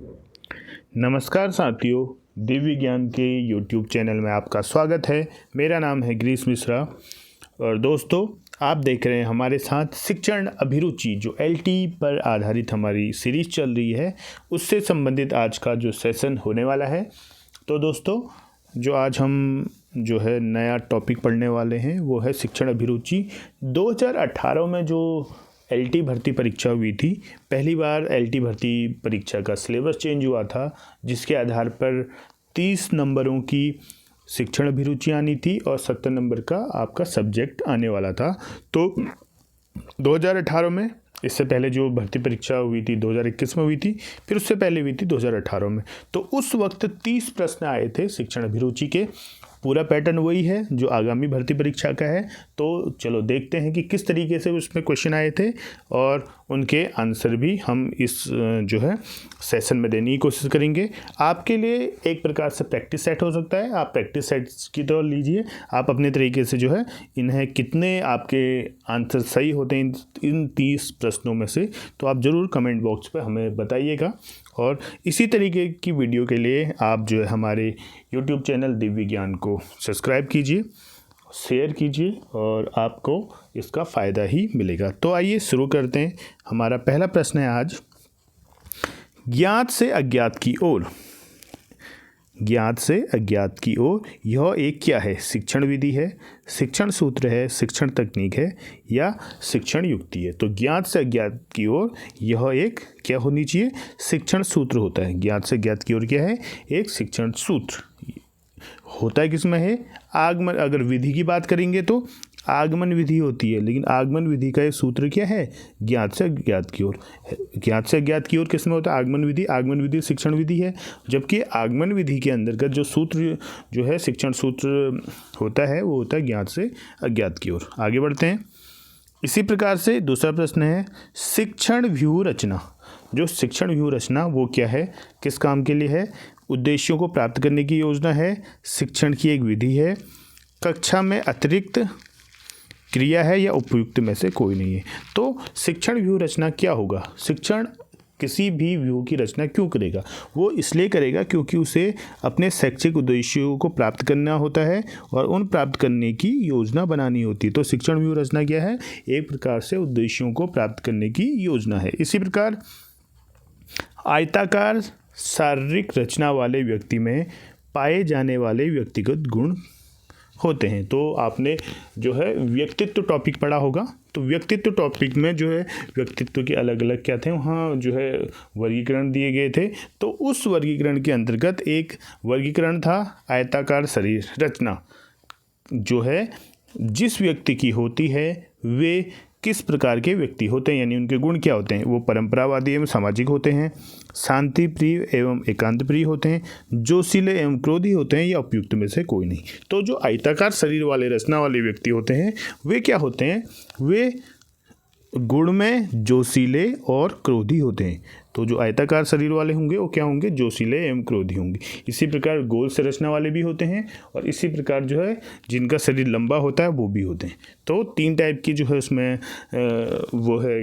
नमस्कार साथियों, दिव्य ज्ञान के YouTube चैनल में आपका स्वागत है। मेरा नाम है गिरीश मिश्रा और दोस्तों आप देख रहे हैं हमारे साथ शिक्षण अभिरुचि जो LT पर आधारित हमारी सीरीज चल रही है, उससे संबंधित आज का जो सेशन होने वाला है। तो दोस्तों जो आज हम जो है नया टॉपिक पढ़ने वाले हैं वो है शिक्षण अभिरुचि। 2018 में जो LT भर्ती परीक्षा हुई थी, पहली बार LT भर्ती परीक्षा का सिलेबस चेंज हुआ था, जिसके आधार पर 30 नंबरों की शिक्षण अभिरुचि आनी थी और 70 नंबर का आपका सब्जेक्ट आने वाला था। तो 2018 में, इससे पहले जो भर्ती परीक्षा हुई थी 2021 में हुई थी, फिर उससे पहले हुई थी 2018 में। तो उस वक्त 30 प्रश्न आए थे शिक्षण अभिरुचि के। पूरा पैटर्न वही है जो आगामी भर्ती परीक्षा का है। तो चलो देखते हैं कि किस तरीके से उसमें क्वेश्चन आए थे और उनके आंसर भी हम इस जो है सेशन में देने की कोशिश करेंगे। आपके लिए एक प्रकार से प्रैक्टिस सेट हो सकता है, आप प्रैक्टिस सेट्स की तरह लीजिए। आप अपने तरीके से जो है इन्हें कितने आपके आंसर सही होते हैं इन 30 प्रश्नों में से, तो आप ज़रूर कमेंट बॉक्स पर हमें बताइएगा। और इसी तरीके की वीडियो के लिए आप जो है हमारे YouTube चैनल दिव्य ज्ञान को सब्सक्राइब कीजिए, शेयर कीजिए और आपको इसका फ़ायदा ही मिलेगा। तो आइए शुरू करते हैं। हमारा पहला प्रश्न है आज, ज्ञात से अज्ञात की ओर। ज्ञात से अज्ञात की ओर यह एक क्या है? शिक्षण विधि है, शिक्षण सूत्र है, शिक्षण तकनीक है या शिक्षण युक्ति है? तो ज्ञात से अज्ञात की ओर यह एक क्या होनी चाहिए? शिक्षण सूत्र होता है। ज्ञात से अज्ञात की ओर क्या है? एक शिक्षण सूत्र होता है। किसमें है? आगमन। अगर विधि की बात करेंगे तो आगमन विधि होती है, लेकिन आगमन विधि का ये सूत्र क्या है? ज्ञात से अज्ञात की ओर। ज्ञात से अज्ञात की ओर किसमें होता है? आगमन विधि। आगमन विधि शिक्षण विधि है, जबकि आगमन विधि के अंतर्गत जो सूत्र जो है शिक्षण सूत्र होता है वो होता है ज्ञात से अज्ञात की ओर। आगे बढ़ते हैं। इसी प्रकार से दूसरा प्रश्न है, शिक्षण व्यूह रचना। जो शिक्षण व्यूह रचना वो क्या है? किस काम के लिए है? उद्देश्यों को प्राप्त करने की योजना है, शिक्षण की एक विधि है, कक्षा में अतिरिक्त क्रिया है या उपयुक्त में से कोई नहीं है? तो शिक्षण व्यूह रचना क्या होगा? शिक्षण किसी भी व्यूह की रचना क्यों करेगा? वो इसलिए करेगा क्योंकि उसे अपने शैक्षिक उद्देश्यों को प्राप्त करना होता है और उन प्राप्त करने की योजना बनानी होती है। तो शिक्षण व्यूह रचना क्या है? एक प्रकार से उद्देश्यों को प्राप्त करने की योजना है। इसी प्रकार आयताकार शारीरिक रचना वाले व्यक्ति में पाए जाने वाले व्यक्तिगत गुण होते हैं। तो आपने जो है व्यक्तित्व टॉपिक पढ़ा होगा, तो व्यक्तित्व टॉपिक में जो है व्यक्तित्व के अलग अलग क्या थे, वहाँ जो है वर्गीकरण दिए गए थे। तो उस वर्गीकरण के अंतर्गत एक वर्गीकरण था आयताकार शरीर रचना, जो है जिस व्यक्ति की होती है वे किस प्रकार के व्यक्ति होते हैं, यानी उनके गुण क्या होते हैं? वो परंपरावादी एवं सामाजिक होते हैं, शांति प्रिय एवं एकांत प्रिय होते हैं, जोशीले एवं क्रोधी होते हैं या उपयुक्त में से कोई नहीं। तो जो आयताकार शरीर वाले रचना वाले व्यक्ति होते हैं वे क्या होते हैं? वे गुण में जोशीले और क्रोधी होते हैं। तो जो आयताकार शरीर वाले होंगे वो क्या होंगे? जोशीले एवं क्रोधी होंगे। इसी प्रकार गोल संरचना वाले भी होते हैं और इसी प्रकार जो है जिनका शरीर लंबा होता है वो भी होते हैं। तो 3 टाइप की जो है उसमें वो है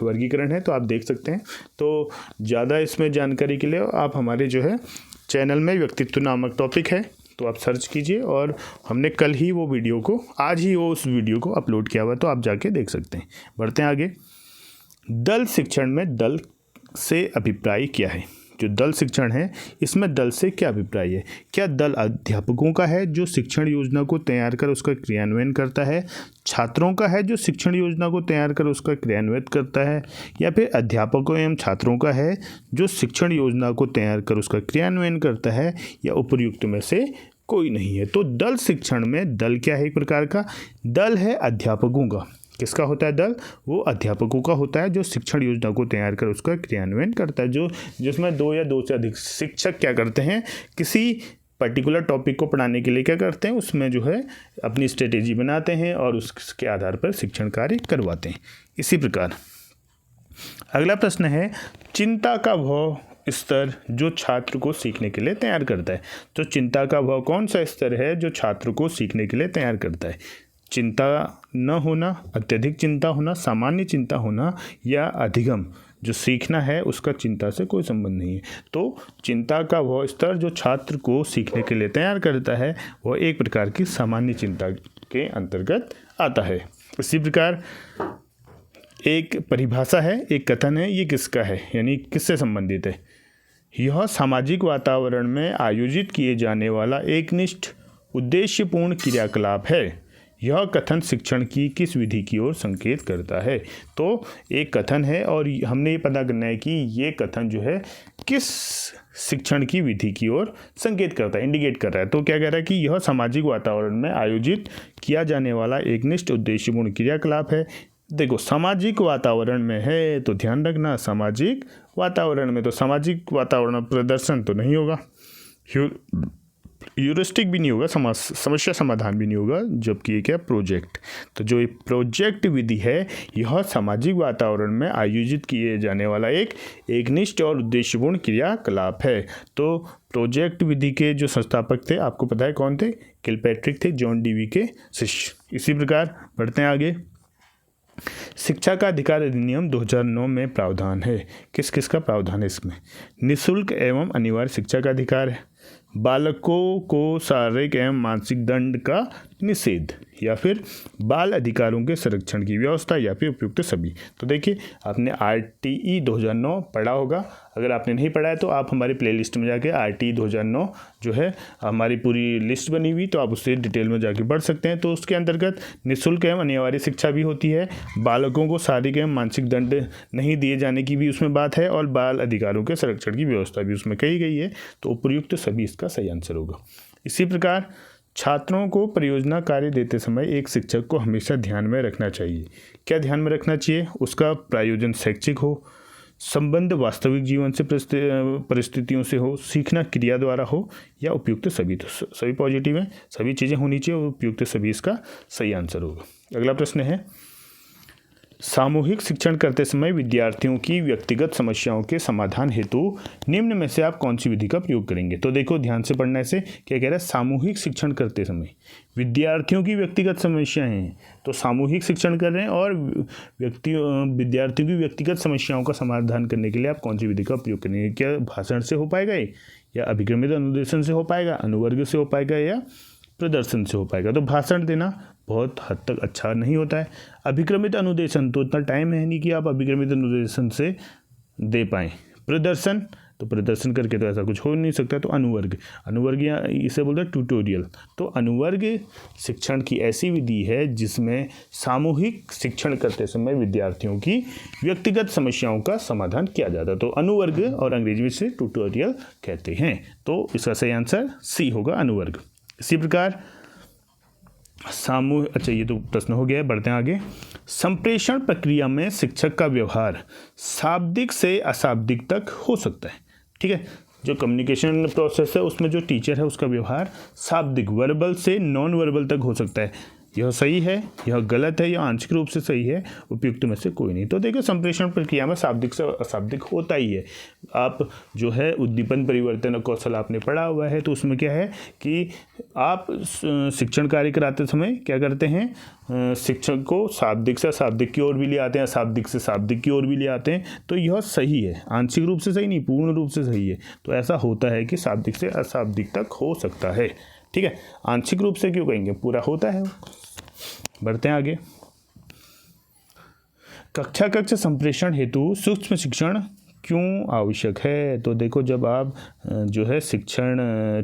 वर्गीकरण है, तो आप देख सकते हैं। तो ज़्यादा इसमें जानकारी के लिए आप हमारे जो है चैनल में व्यक्तित्व नामक टॉपिक है, तो आप सर्च कीजिए और हमने कल ही वो वीडियो को, आज ही वो उस वीडियो को अपलोड किया हुआ, तो आप जाके देख सकते हैं। बढ़ते हैं आगे। दल शिक्षण में दल से अभिप्राय क्या है? जो दल शिक्षण है इसमें दल से क्या अभिप्राय है? क्या दल अध्यापकों का है जो शिक्षण योजना को तैयार कर उसका क्रियान्वयन करता है, छात्रों का है जो शिक्षण योजना को तैयार कर उसका क्रियान्वित करता है, या फिर अध्यापकों एवं छात्रों का है जो शिक्षण योजना को तैयार कर उसका क्रियान्वयन करता है, या उपर्युक्त में से कोई नहीं है? तो दल शिक्षण में दल क्या है? एक प्रकार का दल है अध्यापकों का। किसका होता है दल? वो अध्यापकों का होता है जो शिक्षण योजना को तैयार कर उसका क्रियान्वयन करता है। जो जिसमें 2 या 2 से अधिक शिक्षक क्या करते हैं, किसी पर्टिकुलर टॉपिक को पढ़ाने के लिए क्या करते हैं, उसमें जो है अपनी स्ट्रेटेजी बनाते हैं और उसके आधार पर शिक्षण कार्य करवाते हैं। इसी प्रकार अगला प्रश्न है, चिंता का भाव स्तर जो छात्र को सीखने के लिए तैयार करता है। तो चिंता का भाव कौन सा स्तर है जो छात्र को सीखने के लिए तैयार करता है? चिंता न होना, अत्यधिक चिंता होना, सामान्य चिंता होना या अधिगम जो सीखना है उसका चिंता से कोई संबंध नहीं है। तो चिंता का वह स्तर जो छात्र को सीखने के लिए तैयार करता है वह एक प्रकार की सामान्य चिंता के अंतर्गत आता है। इसी प्रकार एक परिभाषा है, एक कथन है, ये किसका है यानी किससे संबंधित है? यह सामाजिक वातावरण में आयोजित किए जाने वाला एकनिष्ठ उद्देश्यपूर्ण क्रियाकलाप है। यह कथन शिक्षण की किस विधि की ओर संकेत करता है? तो एक कथन है और हमने ये पता करना है कि ये कथन जो है किस शिक्षण की विधि की ओर संकेत करता है, इंडिकेट कर रहा है। तो क्या कह रहा है कि यह सामाजिक वातावरण में आयोजित किया जाने वाला एकनिष्ठ उद्देश्यपूर्ण क्रियाकलाप है। देखो सामाजिक वातावरण में है तो ध्यान रखना, सामाजिक वातावरण में, तो सामाजिक वातावरण प्रदर्शन तो नहीं होगा, ह्यूरिस्टिक भी नहीं होगा, समस्या समाधान भी नहीं होगा, जबकि ये क्या प्रोजेक्ट। तो जो ये प्रोजेक्ट विधि है यह सामाजिक वातावरण में आयोजित किए जाने वाला एक एकनिष्ठ और उद्देश्यपूर्ण क्रियाकलाप है। तो प्रोजेक्ट विधि के जो संस्थापक थे आपको पता है कौन थे? किलपैट्रिक थे, जॉन डीवी के शिष्य। इसी प्रकार बढ़ते हैं आगे। शिक्षा का अधिकार अधिनियम 2009 में प्रावधान है। किस किस का प्रावधान है इसमें? निःशुल्क एवं अनिवार्य शिक्षा का अधिकार है, बालकों को शारीरिक एवं मानसिक दंड का निषेध, या फिर बाल अधिकारों के संरक्षण की व्यवस्था, या फिर उपयुक्त सभी। तो देखिए आपने RTE 2009 पढ़ा होगा, अगर आपने नहीं पढ़ा है तो आप हमारी प्लेलिस्ट में जाके RTE 2009 जो है हमारी पूरी लिस्ट बनी हुई, तो आप उससे डिटेल में जाके पढ़ सकते हैं। तो उसके अंतर्गत निःशुल्क एवं अनिवार्य शिक्षा भी होती है, बालकों को शारीरिक एवं मानसिक दंड नहीं दिए जाने की भी उसमें बात है, और बाल अधिकारों के संरक्षण की व्यवस्था भी उसमें कही गई है। तो उपयुक्त सभी इसका सही आंसर होगा। इसी प्रकार छात्रों को परियोजना कार्य देते समय एक शिक्षक को हमेशा ध्यान में रखना चाहिए। क्या ध्यान में रखना चाहिए? उसका प्रायोजन शैक्षिक हो, संबंध वास्तविक जीवन से परिस्थितियों से हो, सीखना क्रिया द्वारा हो, या उपयुक्त सभी। तो सभी पॉजिटिव हैं, सभी चीज़ें होनी चाहिए, उपयुक्त सभी इसका सही आंसर होगा। अगला प्रश्न है, सामूहिक शिक्षण करते समय विद्यार्थियों की व्यक्तिगत समस्याओं के समाधान हेतु निम्न में से आप कौन सी विधि का प्रयोग करेंगे? तो देखो ध्यान से पढ़ने से क्या कह रहा है, सामूहिक शिक्षण करते समय विद्यार्थियों की व्यक्तिगत समस्याएं हैं, तो सामूहिक शिक्षण कर रहे हैं और विद्यार्थियों की व्यक्तिगत समस्याओं का समाधान करने के लिए आप कौन सी विधि का प्रयोग करेंगे? क्या भाषण से हो पाएगा ये, या अभिक्रमित अनुदेशन से हो पाएगा, अनुवर्ग से हो पाएगा, या प्रदर्शन से हो पाएगा? तो भाषण देना बहुत हद तक अच्छा नहीं होता है। अभिक्रमित अनुदेशन तो इतना टाइम है नहीं कि आप अभिक्रमित अनुदेशन से दे पाएँ। प्रदर्शन, तो प्रदर्शन करके तो ऐसा कुछ हो नहीं सकता। तो अनुवर्ग या इसे बोलते हैं ट्यूटोरियल। तो अनुवर्ग शिक्षण की ऐसी विधि है जिसमें सामूहिक शिक्षण करते समय विद्यार्थियों की व्यक्तिगत समस्याओं का समाधान किया जाता है। तो अनुवर्ग और अंग्रेजी में से ट्यूटोरियल कहते हैं। तो इसका सही आंसर सी होगा, अनुवर्ग। इसी प्रकार अच्छा ये तो प्रश्न हो गया, बढ़ते हैं आगे। संप्रेषण प्रक्रिया में शिक्षक का व्यवहार शाब्दिक से अशाब्दिक तक हो सकता है। ठीक है, जो कम्युनिकेशन प्रोसेस है उसमें जो टीचर है उसका व्यवहार शाब्दिक वर्बल से नॉन वर्बल तक हो सकता है। यह सही है, यह गलत है, यह आंशिक रूप से सही है, उपयुक्त में से कोई नहीं। तो देखो संप्रेषण प्रक्रिया में शाब्दिक से अशाब्दिक होता ही है। आप जो है उद्दीपन परिवर्तन कौशल आपने पढ़ा हुआ है, तो उसमें क्या है कि आप शिक्षण कार्य कराते समय क्या करते हैं, शिक्षक को शाब्दिक से अशाब्दिक की ओर भी ले आते हैं, अशाब्दिक से शाब्दिक की ओर भी ले आते हैं। तो यह सही है, आंशिक रूप से सही नहीं, पूर्ण रूप से सही है। तो ऐसा होता है कि शाब्दिक से अशाब्दिक तक हो सकता है। ठीक है, आंशिक रूप से क्यों कहेंगे, पूरा होता है। बढ़ते हैं आगे। कक्षा संप्रेषण हेतु सूक्ष्म शिक्षण क्यों आवश्यक है? तो देखो जब आप जो है शिक्षण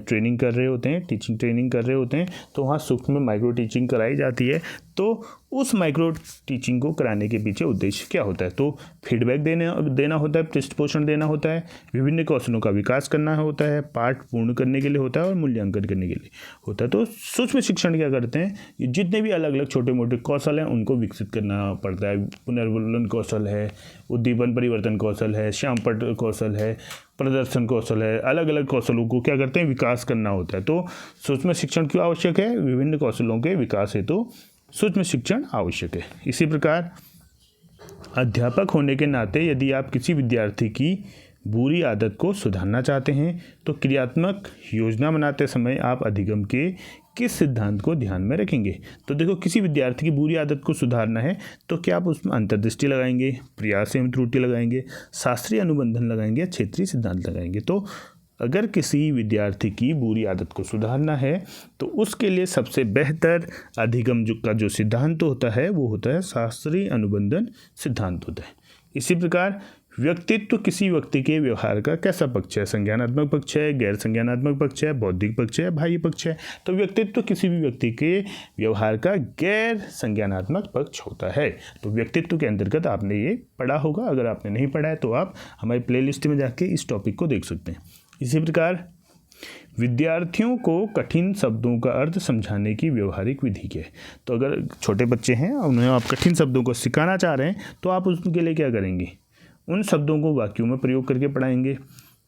ट्रेनिंग कर रहे होते हैं, टीचिंग ट्रेनिंग कर रहे होते हैं, तो वहाँ सूक्ष्म में माइक्रो टीचिंग कराई जाती है। तो उस माइक्रो टीचिंग को कराने के पीछे उद्देश्य क्या होता है? तो फीडबैक देना होता है, पृष्ठपोषण देना होता है, विभिन्न कौशलों का विकास करना होता है, पाठ पूर्ण करने के लिए होता है, और मूल्यांकन करने के लिए होता है। तो सूक्ष्म शिक्षण क्या करते हैं, जितने भी अलग अलग छोटे मोटे कौशल हैं उनको विकसित करना पड़ता है। पुनर्वलन कौशल है, उद्दीपन परिवर्तन कौशल है, श्यामपट कौशल है, प्रदर्शन कौशल है, अलग अलग कौशलों को क्या करते हैं, विकास करना होता है। तो सूक्ष्म शिक्षण क्यों आवश्यक है? विभिन्न कौशलों के विकास हेतु सूक्ष्म शिक्षण आवश्यक है। इसी प्रकार अध्यापक होने के नाते यदि आप किसी विद्यार्थी की बुरी आदत को सुधारना चाहते हैं तो क्रियात्मक योजना बनाते समय आप अधिगम के किस सिद्धांत को ध्यान में रखेंगे। तो देखो, किसी विद्यार्थी की बुरी आदत को सुधारना है तो क्या आप उसमें अंतर्दृष्टि लगाएंगे, प्रयास एवं त्रुटि लगाएंगे, शास्त्रीय अनुबंधन लगाएंगे या क्षेत्रीय सिद्धांत लगाएंगे। तो अगर किसी विद्यार्थी की बुरी आदत को सुधारना है तो उसके लिए सबसे बेहतर अधिगम का जो सिद्धांत होता है वो होता है शास्त्रीय अनुबंधन सिद्धांत होता है। इसी प्रकार व्यक्तित्व किसी व्यक्ति के व्यवहार का कैसा पक्ष है, संज्ञानात्मक पक्ष है, गैर संज्ञानात्मक पक्ष है, बौद्धिक पक्ष है, बाह्य पक्ष है। तो व्यक्तित्व किसी भी व्यक्ति के व्यवहार का गैर संज्ञानात्मक पक्ष होता है। तो व्यक्तित्व के अंतर्गत आपने ये पढ़ा होगा, अगर आपने नहीं पढ़ा है तो आप हमारी प्लेलिस्ट में जाके इस टॉपिक को देख सकते हैं। इसी प्रकार विद्यार्थियों को कठिन शब्दों का अर्थ समझाने की व्यवहारिक विधि क्या है। तो अगर छोटे बच्चे हैं और उन्हें आप कठिन शब्दों को सिखाना चाह रहे हैं तो आप उसके लिए क्या करेंगे, उन शब्दों को वाक्यों में प्रयोग करके पढ़ाएंगे,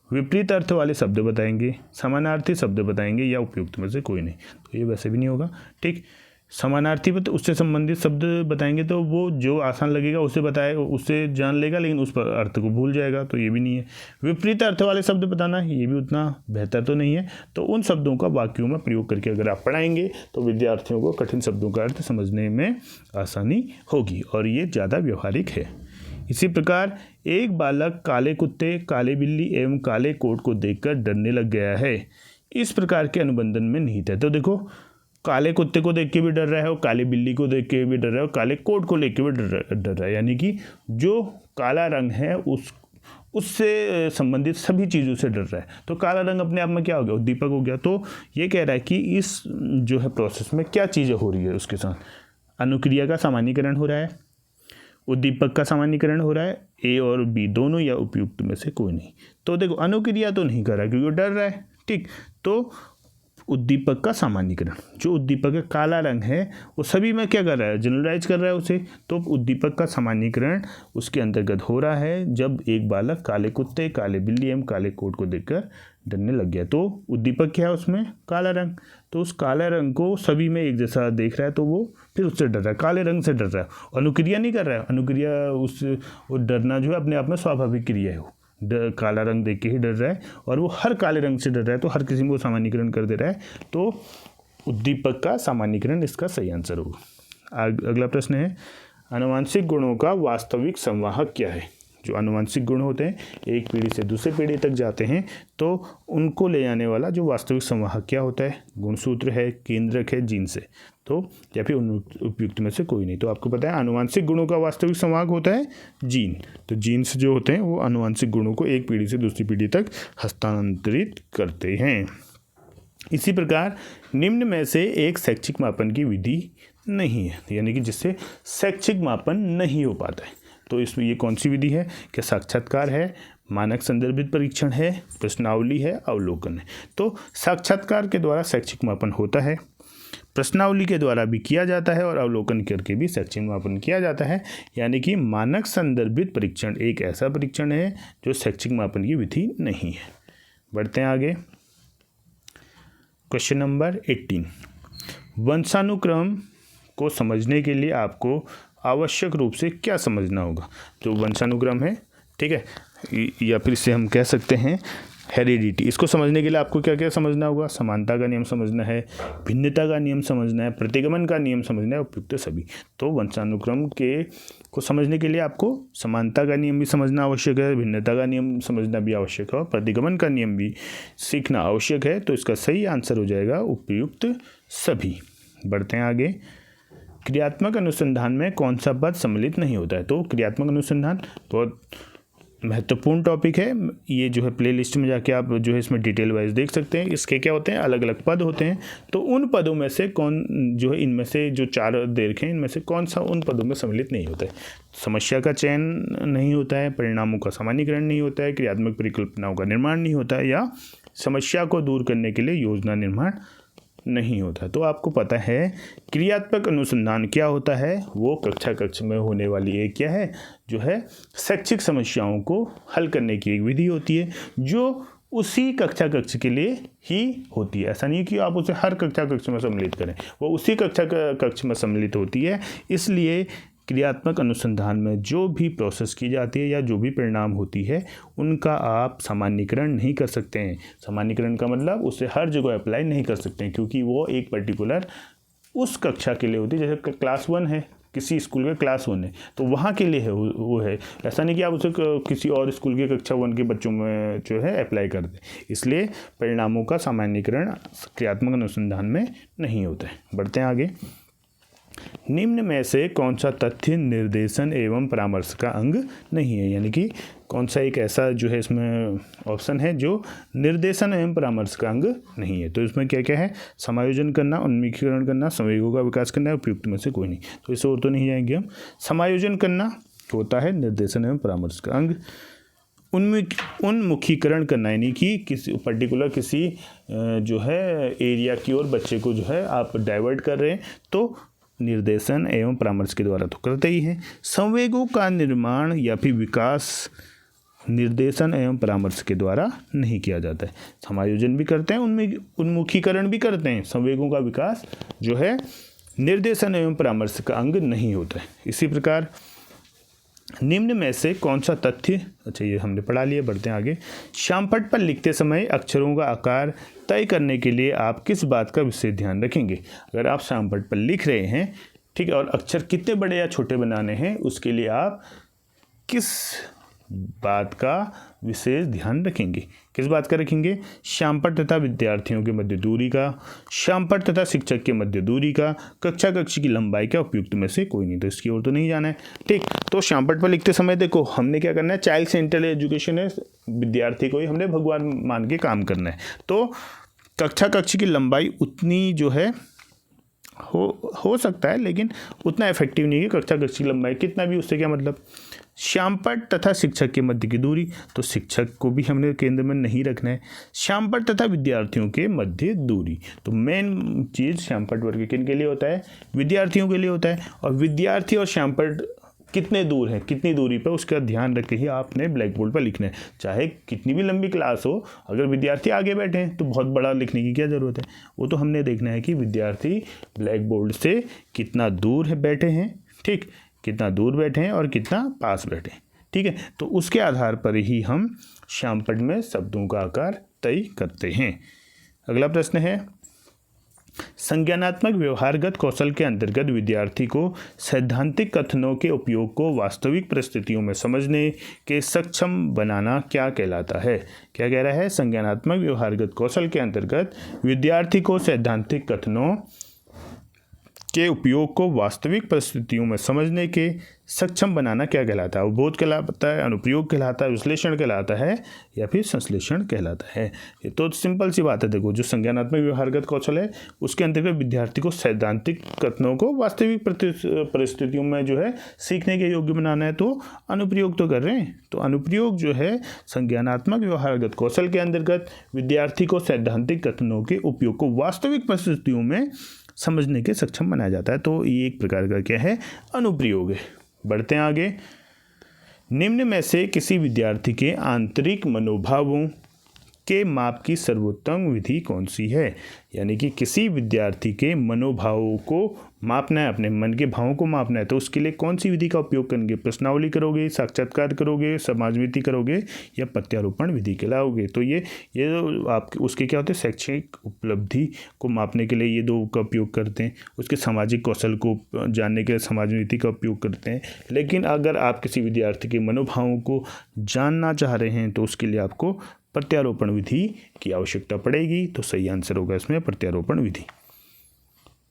विपरीत अर्थ वाले शब्द बताएंगे, समानार्थी शब्द बताएंगे या उपयुक्त में से कोई नहीं। तो ये वैसे भी नहीं होगा, ठीक। समानार्थी उससे संबंधित शब्द बताएंगे तो वो जो आसान लगेगा उसे बताएगा, उससे जान लेगा, लेकिन उस पर अर्थ को भूल जाएगा, तो ये भी नहीं है। विपरीत अर्थ वाले शब्द बताना, ये भी उतना बेहतर तो नहीं है। तो उन शब्दों का वाक्यों में प्रयोग करके अगर आप पढ़ाएंगे तो विद्यार्थियों को कठिन शब्दों का अर्थ समझने में आसानी होगी और ये ज़्यादा व्यवहारिक है। इसी प्रकार एक बालक काले कुत्ते, काले बिल्ली एवं काले कोट को देखकर डरने लग गया है, इस प्रकार के अनुबंधन में निहित है। तो देखो, काले कुत्ते को देख के भी डर रहा है और काले बिल्ली को देख के भी डर रहा है और काले कोट को लेके भी डर रहा है, यानी कि जो काला रंग है उससे संबंधित सभी चीज़ों से डर रहा है। तो काला रंग अपने आप में क्या हो गया, उद्दीपक हो गया। तो ये कह रहा है कि इस जो है प्रोसेस में क्या चीज़ें हो रही है उसके साथ, अनुक्रिया का सामान्यीकरण हो रहा है, उद्दीपक का सामान्यीकरण हो रहा है, ए और बी दोनों या उपयुक्त में से कोई नहीं। तो देखो, अनुक्रिया तो नहीं कर रहा है क्योंकि वो डर रहा है, ठीक। तो उद्दीपक का सामान्यीकरण, जो उद्दीपक का काला रंग है वो सभी में क्या कर रहा है, जनरलाइज कर रहा है उसे। तो उद्दीपक का सामान्यीकरण उसके अंतर्गत हो रहा है जब एक बालक काले कुत्ते, काले बिल्ली एवं काले कोट को देखकर डरने लग गया। तो उद्दीपक क्या है उसमें, काला रंग। तो उस काला रंग को सभी में एक जैसा देख रहा है तो वो फिर उससे डर रहा है, काले रंग से डर रहा है। अनुक्रिया नहीं कर रहा है, अनुक्रिया वो डरना जो है अपने आप में स्वाभाविक क्रिया है। काला रंग देख के ही डर रहा है और वो हर काले रंग से डर रहा है, तो हर किसी में वो सामान्यीकरण कर दे रहा है। तो उद्दीपक का सामान्यीकरण इसका सही आंसर होगा। अगला प्रश्न है, आनुवंशिक गुणों का वास्तविक संवाहक क्या है। जो आनुवंशिक गुण होते हैं एक पीढ़ी से दूसरी पीढ़ी तक जाते हैं, तो उनको ले जाने वाला जो वास्तविक संवाहक क्या होता है, गुणसूत्र है, केंद्रक है, जीन्स है, तो या फिर उपयुक्त में से कोई नहीं। तो आपको पता है आनुवंशिक गुणों का वास्तविक संवाहक होता है जीन। तो जीन्स जो होते हैं वो आनुवंशिक गुणों को एक पीढ़ी से दूसरी पीढ़ी तक हस्तांतरित करते हैं। इसी प्रकार निम्न में से एक शैक्षिक मापन की विधि नहीं है, यानी कि जिससे शैक्षिक मापन नहीं हो पाता है। तो इसमें ये कौन सी विधि है, क्या साक्षात्कार है, मानक संदर्भित परीक्षण है, प्रश्नावली है, अवलोकन है। तो साक्षात्कार के द्वारा शैक्षिक मापन होता है, प्रश्नावली के द्वारा भी किया जाता है और अवलोकन करके भी शैक्षिक मापन किया जाता है। यानी कि मानक संदर्भित परीक्षण एक ऐसा परीक्षण है जो शैक्षिक मापन की विधि नहीं है। बढ़ते हैं आगे। क्वेश्चन नंबर 18, वंशानुक्रम को समझने के लिए आपको आवश्यक रूप से क्या समझना होगा। तो वंशानुक्रम है, ठीक है, या फिर इसे हम कह सकते हैं हेरिडिटी। इसको समझने के लिए आपको क्या क्या समझना होगा, समानता का नियम समझना है, भिन्नता का नियम समझना है, प्रतिगमन का नियम समझना है, उपयुक्त सभी। तो वंशानुक्रम को समझने के लिए आपको समानता का नियम भी समझना आवश्यक है, भिन्नता का नियम समझना भी आवश्यक है और प्रतिगमन का नियम भी सीखना आवश्यक है। तो इसका सही आंसर हो जाएगा उपयुक्त सभी। बढ़ते हैं आगे। क्रियात्मक अनुसंधान में कौन सा पद सम्मिलित नहीं होता है। तो क्रियात्मक अनुसंधान बहुत महत्वपूर्ण टॉपिक है। ये जो है प्ले लिस्ट में जाके आप जो है इसमें डिटेल वाइज देख सकते हैं। इसके क्या होते हैं, अलग अलग पद होते हैं। तो उन पदों में से कौन जो है, इनमें से जो चार देखें इनमें से कौन सा उन पदों में सम्मिलित नहीं होता है। समस्या का चयन नहीं होता है, परिणामों का सामान्यीकरण नहीं होता है, क्रियात्मक परिकल्पनाओं का निर्माण नहीं होता है, या समस्या को दूर करने के लिए योजना निर्माण नहीं होता। तो आपको पता है क्रियात्मक अनुसंधान क्या होता है, वो कक्षा में होने वाली एक क्या है, जो है शैक्षिक समस्याओं को हल करने की एक विधि होती है जो उसी कक्षा के लिए ही होती है। ऐसा नहीं कि आप उसे हर कक्षा में सम्मिलित करें, वो उसी कक्षा में सम्मिलित होती है। इसलिए क्रियात्मक अनुसंधान में जो भी प्रोसेस की जाती है या जो भी परिणाम होती है उनका आप सामान्यीकरण नहीं कर सकते हैं। सामान्यीकरण का मतलब उसे हर जगह अप्लाई नहीं कर सकते हैं, क्योंकि वो एक पर्टिकुलर उस कक्षा के लिए होती है। जैसे क्लास 1 है, किसी स्कूल का क्लास 1 है तो वहाँ के लिए है वो है, ऐसा नहीं कि आप उसे किसी और स्कूल के कक्षा 1 के बच्चों में जो है अप्लाई कर दें। इसलिए परिणामों का सामान्यीकरण क्रियात्मक अनुसंधान में नहीं होता है। बढ़ते हैं आगे। निम्न में से कौन सा तथ्य निर्देशन एवं परामर्श का अंग नहीं है, यानी कि कौन सा एक ऐसा जो है इसमें ऑप्शन है जो निर्देशन एवं परामर्श का अंग नहीं है। तो इसमें क्या क्या है, समायोजन करना, उन्मुखीकरण करना, संवेगों का विकास करना, उपयुक्त में से कोई नहीं। तो इसे और तो नहीं जाएंगे हम। समायोजन करना होता है निर्देशन एवं परामर्श का अंग। उन्मुखीकरण करना यानी कि किसी पर्टिकुलर किसी जो है एरिया की ओर बच्चे को जो है आप डाइवर्ट कर रहे हैं तो निर्देशन एवं परामर्श के द्वारा तो करते ही हैं। संवेगों का निर्माण या फिर विकास निर्देशन एवं परामर्श के द्वारा नहीं किया जाता है। समायोजन भी करते हैं, उनमें उन्मुखीकरण भी करते हैं। संवेगों का विकास जो है निर्देशन एवं परामर्श का अंग नहीं होता है। इसी प्रकार निम्न में से कौन सा तथ्य, अच्छा ये हमने पढ़ा लिया, बढ़ते हैं आगे। श्यामपट्ट पर लिखते समय अक्षरों का आकार तय करने के लिए आप किस बात का विशेष ध्यान रखेंगे। अगर आप श्यामपट्ट पर लिख रहे हैं, ठीक है, और अक्षर कितने बड़े या छोटे बनाने हैं उसके लिए आप किस बात का विशेष ध्यान रखेंगे। किस बात का रखेंगे? श्यामपट्ट तथा विद्यार्थियों के मध्य दूरी का, श्यामपट्ट तथा शिक्षक के मध्य दूरी का, कक्षा कक्ष की लंबाई का, उपयुक्त में से कोई नहीं। तो इसकी ओर तो नहीं जाना है। ठीक, तो श्यामपट्ट पर लिखते समय देखो हमने क्या करना है, चाइल्ड सेंट्रल एजुकेशन है, विद्यार्थी को ही हमने भगवान मान के काम करना है। तो कक्षा कक्ष की लंबाई उतनी जो है हो सकता है, लेकिन उतना इफेक्टिव नहीं है। कक्षा कक्ष की लंबाई कितना भी, उससे क्या मतलब। श्यामपट्ट तथा शिक्षक के मध्य की दूरी, तो शिक्षक को भी हमने केंद्र में नहीं रखना है। श्यामपट्ट तथा विद्यार्थियों के मध्य दूरी, तो मेन चीज़ श्यामपट्ट वर्ग किन के लिए होता है, विद्यार्थियों के लिए होता है। और विद्यार्थी और श्यामपट्ट कितने दूर है, कितनी दूरी पर, उसका ध्यान रख के ही आपने ब्लैक बोर्ड पर लिखना है। चाहे कितनी भी लंबी क्लास हो, अगर विद्यार्थी आगे बैठे हैं तो बहुत बड़ा लिखने की क्या ज़रूरत है। वो तो हमने देखना है कि विद्यार्थी ब्लैक बोर्ड से कितना दूर है बैठे हैं, ठीक, कितना दूर बैठे हैं और कितना पास बैठे हैं, ठीक है। तो उसके आधार पर ही हम श्यामपट्ट में शब्दों का आकार तय करते हैं। अगला प्रश्न है, संज्ञानात्मक व्यवहारगत कौशल के अंतर्गत विद्यार्थी को सैद्धांतिक कथनों के उपयोग को वास्तविक परिस्थितियों में समझने के सक्षम बनाना क्या कहलाता है। क्या कह रहा है, संज्ञानात्मक व्यवहारगत कौशल के अंतर्गत विद्यार्थी को सैद्धांतिक कथनों के उपयोग को वास्तविक परिस्थितियों में समझने के सक्षम बनाना क्या कहलाता है। अवबोध कहलाता है, अनुप्रयोग कहलाता है, विश्लेषण कहलाता है या फिर संश्लेषण कहलाता है। ये तो सिंपल सी बात है। देखो, जो संज्ञानात्मक व्यवहारगत कौशल है उसके अंतर्गत विद्यार्थी को सैद्धांतिक कथनों को वास्तविक परिस्थितियों में जो है सीखने के योग्य बनाना है। तो अनुप्रयोग तो कर रहे हैं, तो अनुप्रयोग जो है संज्ञानात्मक व्यवहारगत कौशल के अंतर्गत विद्यार्थी को सैद्धांतिक कथनों के उपयोग को वास्तविक परिस्थितियों में समझने के सक्षम बनाया जाता है। तो ये एक प्रकार का क्या है, अनुप्रयोग है। बढ़ते हैं आगे। निम्न में से किसी विद्यार्थी के आंतरिक मनोभावों के माप की सर्वोत्तम विधि कौन सी है। यानी कि किसी विद्यार्थी के मनोभावों को मापना है, अपने मन के भावों को मापना है, तो उसके लिए कौन सी विधि का उपयोग करेंगे। प्रश्नावली करोगे, साक्षात्कार करोगे, समाजमिति करोगे या प्रत्यारोपण विधि के लाओगे। तो ये आप उसके क्या होते हैं, शैक्षणिक उपलब्धि को मापने के लिए ये दो का उपयोग करते हैं। उसके सामाजिक कौशल को जानने के लिए समाजमिति का उपयोग करते हैं। लेकिन अगर आप किसी विद्यार्थी के मनोभावों को जानना चाह रहे हैं तो उसके लिए आपको प्रत्यारोपण विधि की आवश्यकता पड़ेगी। तो सही आंसर होगा इसमें प्रत्यारोपण विधि।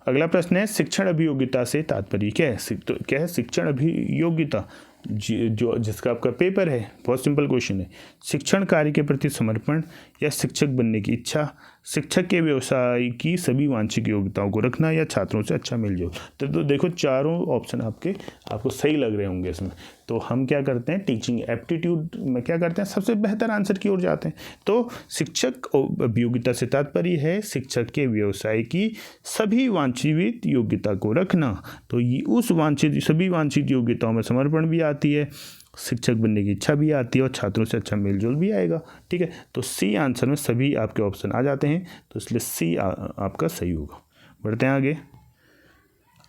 अगला प्रश्न है, शिक्षण अभियोग्यता से तात्पर्य क्या है। तो क्या है शिक्षण अभियोग्यता, जो जिसका आपका पेपर है, बहुत सिंपल क्वेश्चन है। शिक्षण कार्य के प्रति समर्पण या शिक्षक बनने की इच्छा, शिक्षक के व्यवसाय की सभी वांछित योग्यताओं को रखना या छात्रों से अच्छा मेलजोल। तो देखो चारों ऑप्शन आपको सही लग रहे होंगे इसमें। तो हम क्या करते हैं, टीचिंग एप्टीट्यूड में क्या करते हैं, सबसे बेहतर आंसर की ओर जाते हैं। तो शिक्षक अभियोग्यता से तात्पर्य है शिक्षक के व्यवसाय की सभी वांछित योग्यता को रखना। तो ये उस सभी वांछित योग्यताओं में समर्पण भी आती है, शिक्षक बनने की इच्छा भी आती है और छात्रों से अच्छा मेलजोल भी आएगा। ठीक है, तो सी आंसर में सभी आपके ऑप्शन आ जाते हैं, तो इसलिए सी आपका सही होगा। बढ़ते हैं आगे।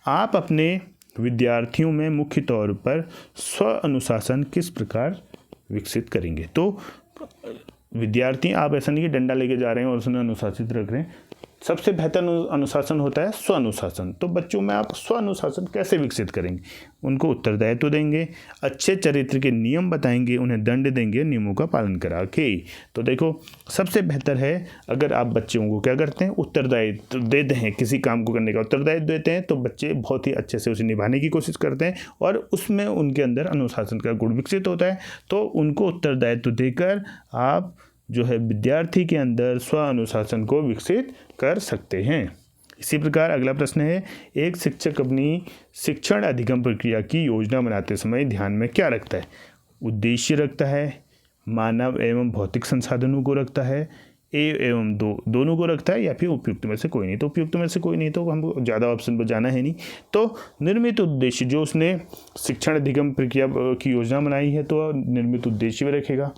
आप अपने विद्यार्थियों में मुख्य तौर पर स्व अनुशासन किस प्रकार विकसित करेंगे। तो विद्यार्थी, आप ऐसा नहीं कि डंडा लेके जा रहे हैं और उसने अनुशासित रख रहे हैं। सबसे बेहतर अनुशासन होता है स्व अनुशासन। तो बच्चों में आप स्व अनुशासन कैसे विकसित करेंगे? उनको उत्तरदायित्व देंगे, अच्छे चरित्र के नियम बताएंगे, उन्हें दंड देंगे नियमों का पालन करा के। तो देखो, सबसे बेहतर है अगर आप बच्चों को क्या करते हैं, उत्तरदायित्व देते हैं, किसी काम को करने का उत्तरदायित्व देते हैं, तो बच्चे बहुत ही अच्छे से उसे निभाने की कोशिश करते हैं और उसमें उनके अंदर अनुशासन का गुण विकसित होता है। तो उनको उत्तरदायित्व देकर आप जो है विद्यार्थी के अंदर स्व अनुशासन को विकसित कर सकते हैं। इसी प्रकार अगला प्रश्न है, एक शिक्षक अपनी शिक्षण अधिगम प्रक्रिया की योजना बनाते समय ध्यान में क्या रखता है? उद्देश्य रखता है, मानव एवं भौतिक संसाधनों को रखता है, एवं दोनों को रखता है, या फिर उपयुक्त में से कोई नहीं। तो उपयुक्त में से कोई नहीं तो हमको ज़्यादा ऑप्शन पर जाना है नहीं। तो निर्मित उद्देश्य, जो उसने शिक्षण अधिगम प्रक्रिया की योजना बनाई है तो निर्मित उद्देश्य में रखेगा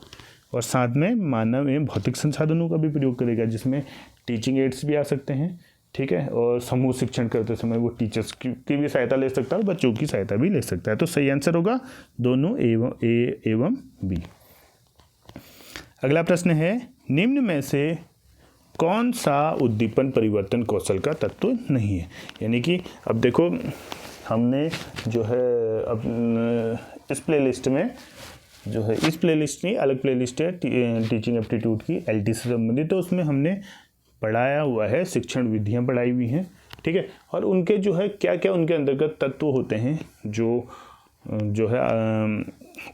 और साथ में मानव एवं भौतिक संसाधनों का भी प्रयोग करेगा, जिसमें टीचिंग एड्स भी आ सकते हैं, ठीक है। और समूह शिक्षण करते समय वो टीचर्स की भी सहायता ले सकता है और बच्चों की सहायता भी ले सकता है। तो सही आंसर होगा दोनों, ए एवं बी। अगला प्रश्न है, निम्न में से कौन सा उद्दीपन परिवर्तन कौशल का तत्व नहीं है? यानी कि अब देखो, हमने जो है इस प्लेलिस्ट में जो है, इस प्लेलिस्ट नहीं, अलग प्लेलिस्ट है टीचिंग एप्टीट्यूड की, एलटी से संबंधित। तो उसमें हमने पढ़ाया हुआ है, शिक्षण विधियां पढ़ाई हुई हैं, ठीक है। और उनके जो है क्या क्या उनके अंतर्गत तत्व होते हैं जो है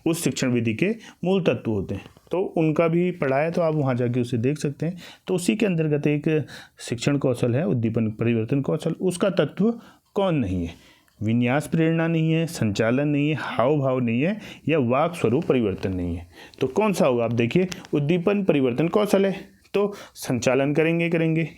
उस शिक्षण विधि के मूल तत्व होते हैं, तो उनका भी पढ़ाया, तो आप वहाँ जाके उसे देख सकते हैं। तो उसी के अंतर्गत एक शिक्षण कौशल है उद्दीपन परिवर्तन कौशल। उसका तत्व कौन नहीं है? विन्यास प्रेरणा नहीं है, संचालन नहीं है, हाव भाव नहीं है, या वाक स्वरूप परिवर्तन नहीं है। तो कौन सा होगा? आप देखिए, उद्दीपन परिवर्तन कौशल है तो संचालन करेंगे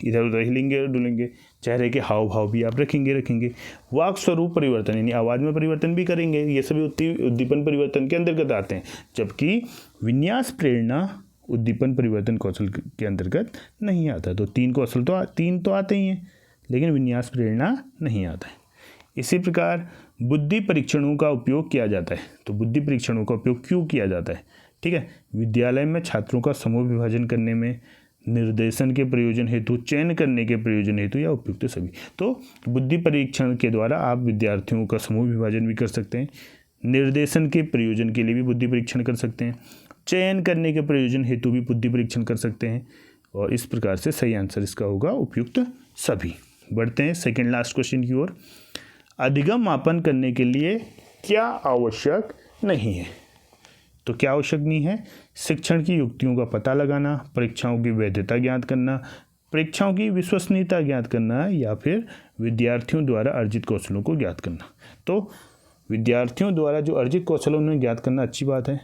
इधर उधर हिलेंगे डुलेंगे, चेहरे के हाव भाव भी आप रखेंगे। वाक स्वरूप परिवर्तन यानी आवाज़ में परिवर्तन भी करेंगे, ये सभी उद्दीपन परिवर्तन के अंतर्गत आते हैं। जबकि विन्यास प्रेरणा उद्दीपन परिवर्तन कौशल के अंतर्गत नहीं आता। तो तीन कौशल तो आते ही हैं, लेकिन विन्यास प्रेरणा नहीं आता है। इसी प्रकार बुद्धि परीक्षणों का उपयोग किया जाता है। तो बुद्धि परीक्षणों का उपयोग क्यों किया जाता है? ठीक है, विद्यालय में छात्रों का समूह विभाजन करने में, निर्देशन के प्रयोजन हेतु, चयन करने के प्रयोजन हेतु, या उपयुक्त सभी। तो बुद्धि परीक्षण के द्वारा आप विद्यार्थियों का समूह विभाजन भी कर सकते हैं, निर्देशन के प्रयोजन के लिए भी बुद्धि परीक्षण कर सकते हैं, चयन करने के प्रयोजन हेतु भी बुद्धि परीक्षण कर सकते हैं। और इस प्रकार से सही आंसर इसका होगा उपयुक्त सभी। बढ़ते हैं सेकेंड लास्ट क्वेश्चन की ओर। अधिगम मापन करने के लिए क्या आवश्यक नहीं है? तो क्या आवश्यक नहीं है? शिक्षण की युक्तियों का पता लगाना, परीक्षाओं की वैधता ज्ञात करना, परीक्षाओं की विश्वसनीयता ज्ञात करना, या फिर विद्यार्थियों द्वारा अर्जित कौशलों को ज्ञात करना। तो विद्यार्थियों द्वारा जो अर्जित कौशल उन्हें ज्ञात करना अच्छी बात है।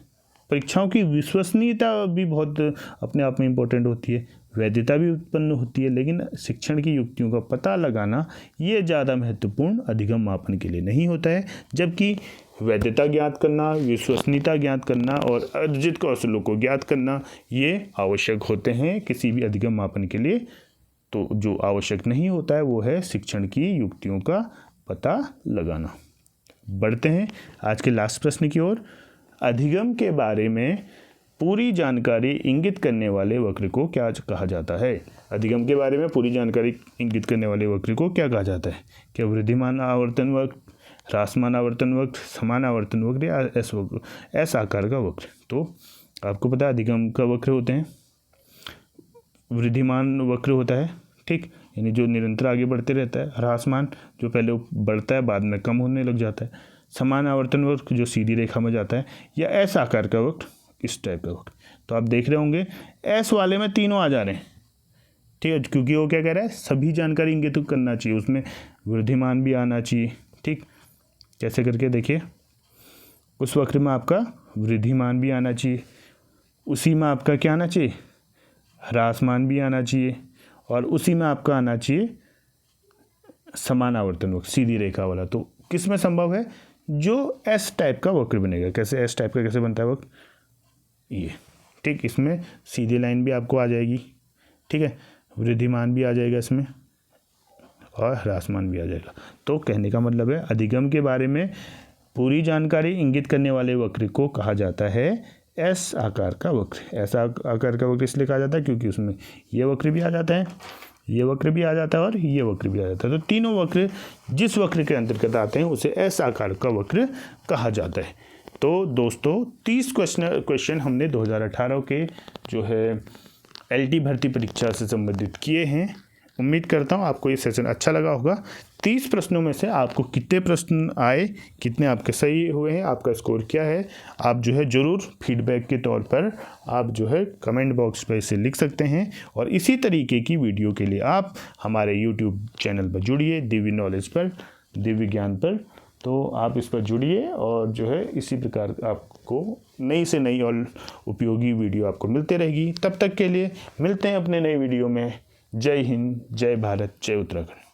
परीक्षाओं की विश्वसनीयता भी बहुत अपने आप में इम्पोर्टेंट होती है, वैधता भी उत्पन्न होती है, लेकिन शिक्षण की युक्तियों का पता लगाना ये ज़्यादा महत्वपूर्ण अधिगम मापन के लिए नहीं होता है। जबकि वैधता ज्ञात करना, विश्वसनीयता ज्ञात करना और अर्जित कौशलों को ज्ञात करना ये आवश्यक होते हैं किसी भी अधिगम मापन के लिए। तो जो आवश्यक नहीं होता है वो है शिक्षण की युक्तियों का पता लगाना। बढ़ते हैं आज के लास्ट प्रश्न की ओर। अधिगम के बारे में पूरी जानकारी इंगित करने वाले वक्र को क्या कहा जाता है? अधिगम के बारे में पूरी जानकारी इंगित करने वाले वक्र को क्या कहा जाता है? क्या वृद्धिमान आवर्तन वक्र, ह्रासमान आवर्तन वक्र, समान आवर्तन वक्र, या एस वक्र, एस आकार का वक्र? तो आपको पता है अधिगम का वक्र होते हैं, वृद्धिमान वक्र होता है, ठीक, यानी जो निरंतर आगे बढ़ते रहता है। ह्रासमान जो पहले बढ़ता है बाद में कम होने लग जाता है। समान आवर्तन वक्र जो सीधी रेखा में जाता है, या एस आकार का वक्र, इस टाइप का वक्र। तो आप देख रहे होंगे एस वाले में तीनों आ जा रहे हैं, ठीक है, क्योंकि वो क्या कह रहा है, सभी जानकारी इंगित करना चाहिए, उसमें वृद्धिमान भी आना चाहिए। ठीक, कैसे करके देखिए, उस वक्र में आपका वृद्धिमान भी आना चाहिए, उसी में आपका क्या आना चाहिए, ह्रासमान भी आना चाहिए, और उसी में आपका आना चाहिए समान आवर्तन वक्र, सीधी रेखा वाला। तो किस में संभव है? जो एस टाइप का वक्र बनेगा। कैसे एस टाइप का कैसे बनता है वक्र? ये, ठीक, इसमें सीधी लाइन भी आपको आ जाएगी, ठीक है, वृद्धिमान भी आ जाएगा इसमें, और ह्रासमान भी आ जाएगा। तो कहने का मतलब है अधिगम के बारे में पूरी जानकारी इंगित करने वाले वक्र को कहा जाता है एस आकार का वक्र। ऐसा आकार का वक्र इसलिए कहा जाता है क्योंकि उसमें ये वक्र भी आ जाता है, ये वक्र भी आ जाता है और ये वक्र भी आ जाता है। तो तीनों वक्र जिस वक्र के अंतर्गत आते हैं उसे एस आकार का वक्र कहा जाता है। तो दोस्तों 30 क्वेश्चन हमने 2018 के जो है एलटी भर्ती परीक्षा से संबंधित किए हैं। उम्मीद करता हूँ आपको ये सेशन अच्छा लगा होगा। 30 प्रश्नों में से आपको कितने प्रश्न आए, कितने आपके सही हुए हैं, आपका स्कोर क्या है, आप जो है ज़रूर फीडबैक के तौर पर आप जो है कमेंट बॉक्स पर इसे लिख सकते हैं। और इसी तरीके की वीडियो के लिए आप हमारे यूट्यूब चैनल पर जुड़िए, दिव्य नॉलेज पर, दिव्य ज्ञान पर। तो आप इस पर जुड़िए और जो है इसी प्रकार आपको नई से नई और उपयोगी वीडियो आपको मिलते रहेगी। तब तक के लिए मिलते हैं अपने नए वीडियो में। जय हिंद, जय भारत, जय उत्तराखंड।